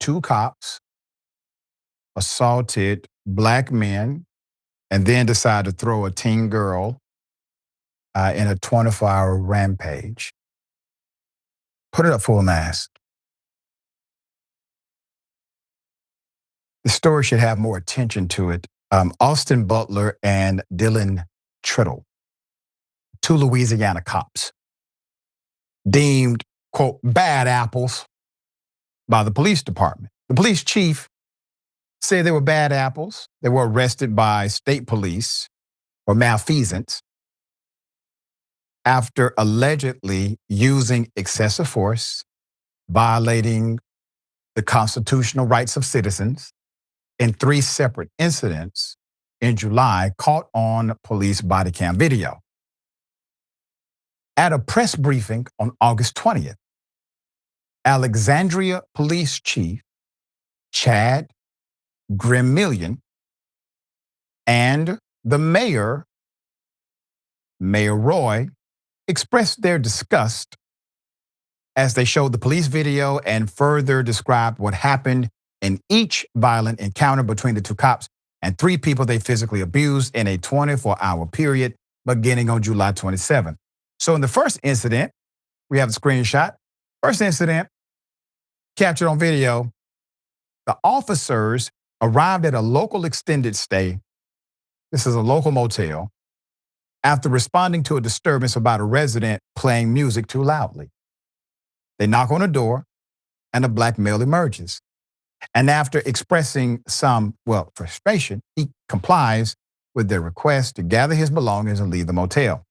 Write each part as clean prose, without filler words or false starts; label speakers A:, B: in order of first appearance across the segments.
A: two cops assaulted black men and then decided to throw a teen girl in a 24-hour rampage. Put it up full mast. The story should have more attention to it. Austin Butler and Dylan Tritle, two Louisiana cops, deemed, quote, bad apples by the police department. The police chief said they were bad apples. They were arrested by state police for malfeasance after allegedly using excessive force, violating the constitutional rights of citizens in 3 separate incidents in July caught on police body cam video. At a press briefing on August 20th, Alexandria Police Chief Chad Gremillion and the Mayor Roy, expressed their disgust as they showed the police video and further described what happened in each violent encounter between the two cops and 3 people they physically abused in a 24-hour period beginning on July 27th. So in the first incident, we have the screenshot. First incident, captured on video, the officers arrived at a local extended stay. This is a local motel. After responding to a disturbance about a resident playing music too loudly. They knock on the door and a black male emerges. And after expressing some, frustration, he complies with their request to gather his belongings and leave the motel.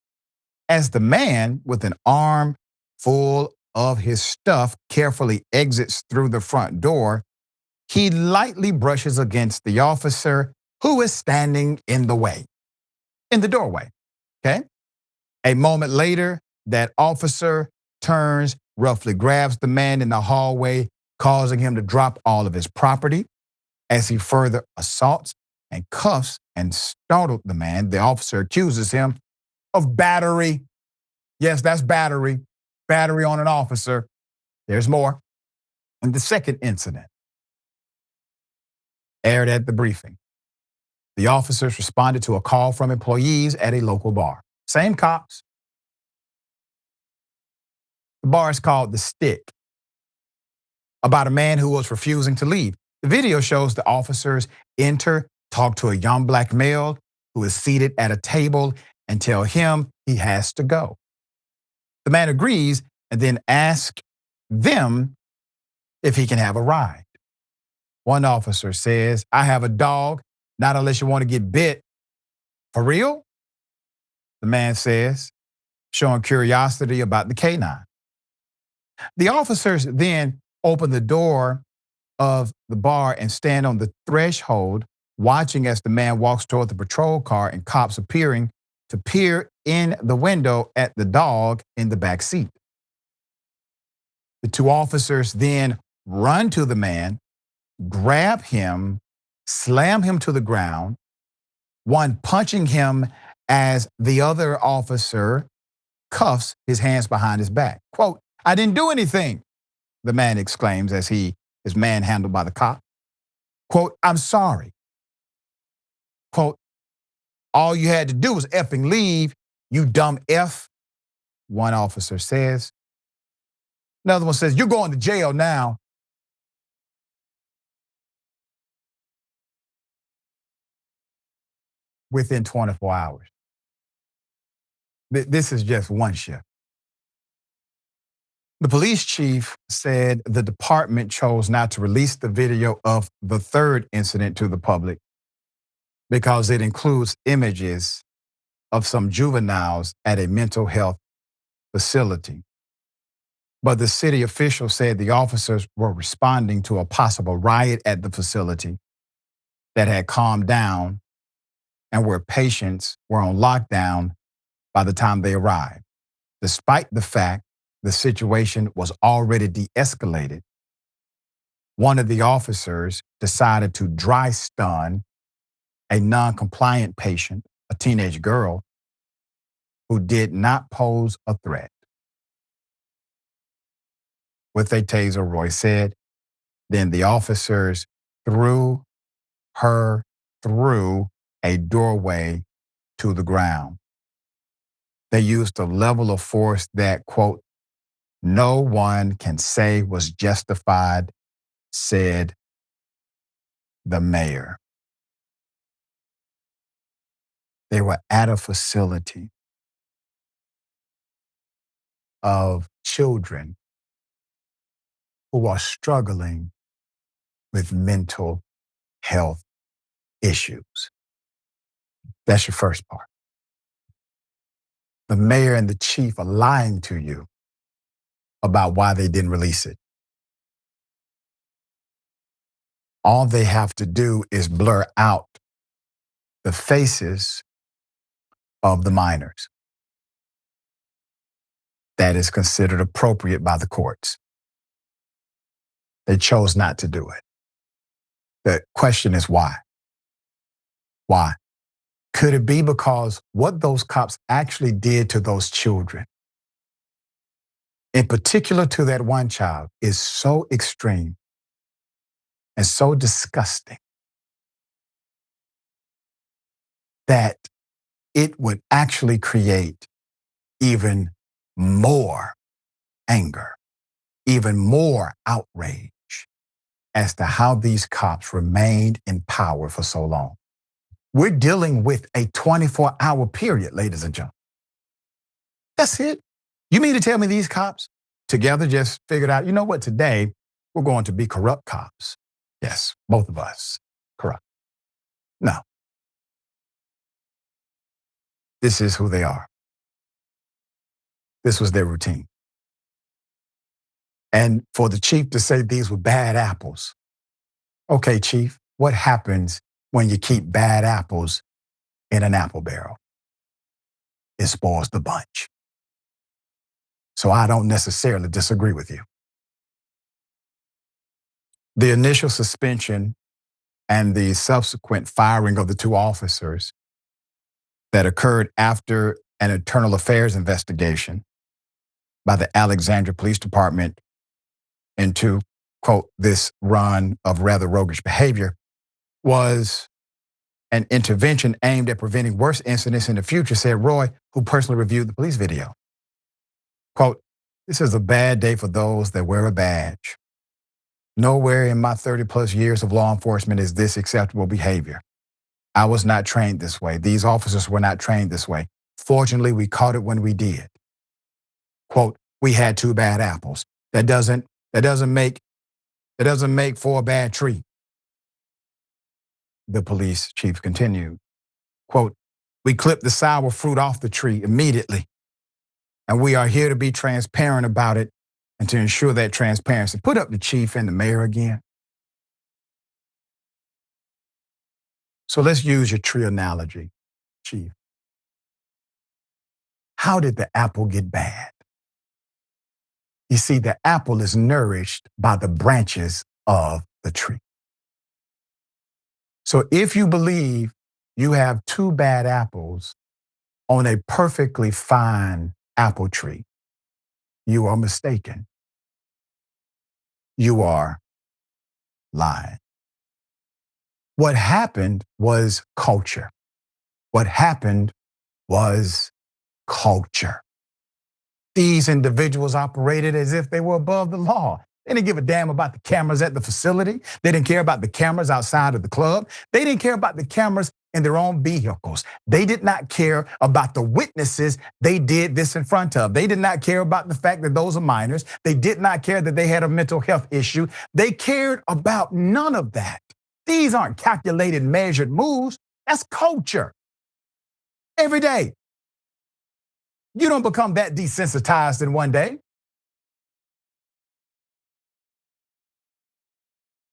A: As the man, with an arm full of his stuff, carefully exits through the front door, he lightly brushes against the officer who is standing in the doorway. Okay? A moment later, that officer turns, roughly grabs the man in the hallway, causing him to drop all of his property. As he further assaults and cuffs and startled the man, the officer accuses him of battery. Yes, that's battery. Battery on an officer. There's more. And the second incident aired at the briefing. The officers responded to a call from employees at a local bar. Same cops. The bar is called The Stick, about a man who was refusing to leave. The video shows the officers enter, talk to a young black male who is seated at a table and tell him he has to go. The man agrees and then asks them if he can have a ride. One officer says, "I have a dog, not unless you want to get bit." "For real?" the man says, showing curiosity about the canine. The officers then open the door of the bar and stand on the threshold, watching as the man walks toward the patrol car and cops appearing to peer in the window at the dog in the back seat. The 2 officers then run to the man, grab him, slam him to the ground, one punching him as the other officer cuffs his hands behind his back. Quote, "I didn't do anything," the man exclaims as he is manhandled by the cop. Quote, "I'm sorry." Quote, "All you had to do was effing leave, you dumb F," one officer says. Another one says, "You're going to jail now." Within 24 hours. This is just one shift. The police chief said the department chose not to release the video of the third incident to the public because it includes images of some juveniles at a mental health facility. But the city official said the officers were responding to a possible riot at the facility that had calmed down and where patients were on lockdown by the time they arrived. Despite the fact the situation was already de-escalated, one of the officers decided to dry stun a non-compliant patient, a teenage girl, who did not pose a threat. With a taser, Roy said, Then the officers threw her through a doorway to the ground. They used a level of force that, quote, no one can say was justified, said the mayor. They were at a facility of children who are struggling with mental health issues. That's your first part. The mayor and the chief are lying to you about why they didn't release it. All they have to do is blur out the faces of the minors. That is considered appropriate by the courts. They chose not to do it. The question is why? Why? Could it be because what those cops actually did to those children, in particular to that one child, is so extreme and so disgusting that it would actually create even more anger, even more outrage as to how these cops remained in power for so long. We're dealing with a 24-hour period, ladies and gentlemen. That's it. You mean to tell me these cops together just figured out, you know what, today we're going to be corrupt cops? Yes, both of us corrupt. No. This is who they are. This was their routine. And for the chief to say these were bad apples. Okay, chief, what happens when you keep bad apples in an apple barrel? It spoils the bunch. So I don't necessarily disagree with you. The initial suspension and the subsequent firing of the two officers that occurred after an internal affairs investigation by the Alexandria Police Department into, quote, this run of rather roguish behavior was an intervention aimed at preventing worse incidents in the future, said Roy, who personally reviewed the police video. Quote, this is a bad day for those that wear a badge. Nowhere in my 30 plus years of law enforcement is this acceptable behavior. I was not trained this way. These officers were not trained this way. Fortunately, we caught it when we did. Quote, we had two bad apples. That doesn't make for a bad tree. The police chief continued. Quote, we clipped the sour fruit off the tree immediately. And we are here to be transparent about it and to ensure that transparency. Put up the chief and the mayor again. So let's use your tree analogy, chief. How did the apple get bad? You see, the apple is nourished by the branches of the tree. So if you believe you have two bad apples on a perfectly fine apple tree, you are mistaken. You are lying. What happened was culture. What happened was culture. These individuals operated as if they were above the law. They didn't give a damn about the cameras at the facility. They didn't care about the cameras outside of the club. They didn't care about the cameras in their own vehicles. They did not care about the witnesses they did this in front of. They did not care about the fact that those are minors. They did not care that they had a mental health issue. They cared about none of that. These aren't calculated, measured moves. That's culture. Every day. You don't become that desensitized in one day.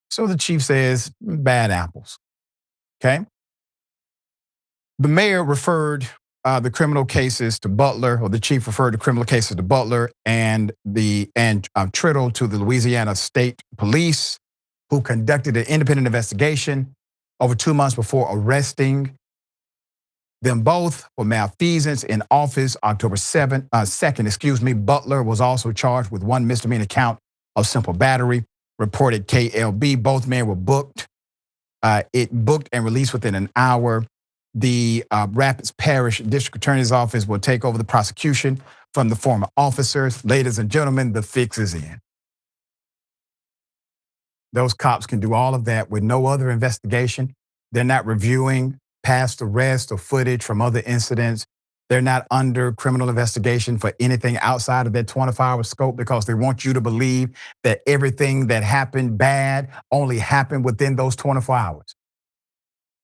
A: So the chief says, bad apples, okay? The mayor referred the criminal cases to Butler, or the chief referred the criminal cases to Butler and Tritle to the Louisiana State Police, who conducted an independent investigation over 2 months before arresting them both for malfeasance in office October 2nd. Butler was also charged with one misdemeanor count of simple battery. reported KLB. Both men were booked. It booked and released within an hour. The Rapids Parish District Attorney's Office will take over the prosecution from the former officers. Ladies and gentlemen, the fix is in. Those cops can do all of that with no other investigation. They're not reviewing past arrests or footage from other incidents. They're not under criminal investigation for anything outside of that 24-hour scope because they want you to believe that everything that happened bad only happened within those 24 hours.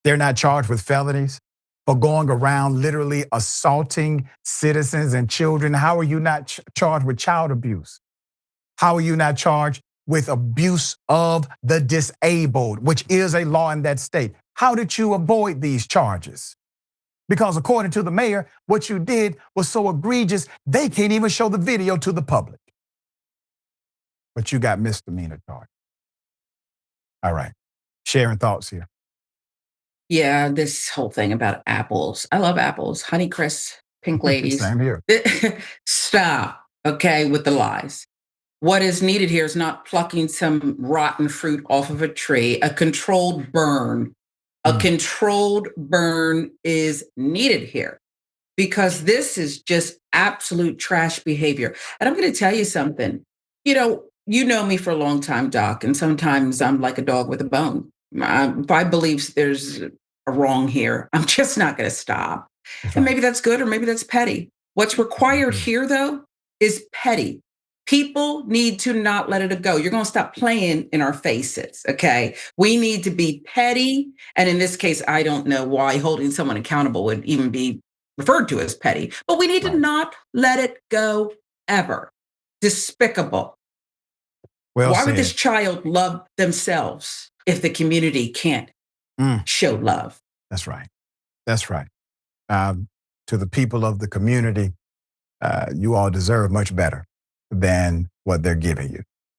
A: They're not charged with felonies for going around literally assaulting citizens and children. How are you not charged with child abuse? How are you not charged with abuse of the disabled, which is a law in that state? How did you avoid these charges? Because according to the mayor, what you did was so egregious, they can't even show the video to the public. But you got misdemeanor charge. All right. Sharon, thoughts here.
B: Yeah, this whole thing about apples. I love apples. Honeycrisp, pink ladies.
A: Same here.
B: Stop, okay, with the lies. What is needed here is not plucking some rotten fruit off of a tree. A controlled burn. A controlled burn is needed here because this is just absolute trash behavior. And I'm going to tell you something. You know me for a long time, Doc, and sometimes I'm like a dog with a bone. If I believe there's a wrong here, I'm just not going to stop. And maybe that's good or maybe that's petty. What's required here, though, is petty. People need to not let it go. You're going to stop playing in our faces, okay? We need to be petty. And in this case, I don't know why holding someone accountable would even be referred to as petty, but we need to not let it go ever. Despicable. Why would this child love themselves if the community can't show love?
A: That's right. That's right. To the people of the community, you all deserve much better than what they're giving you.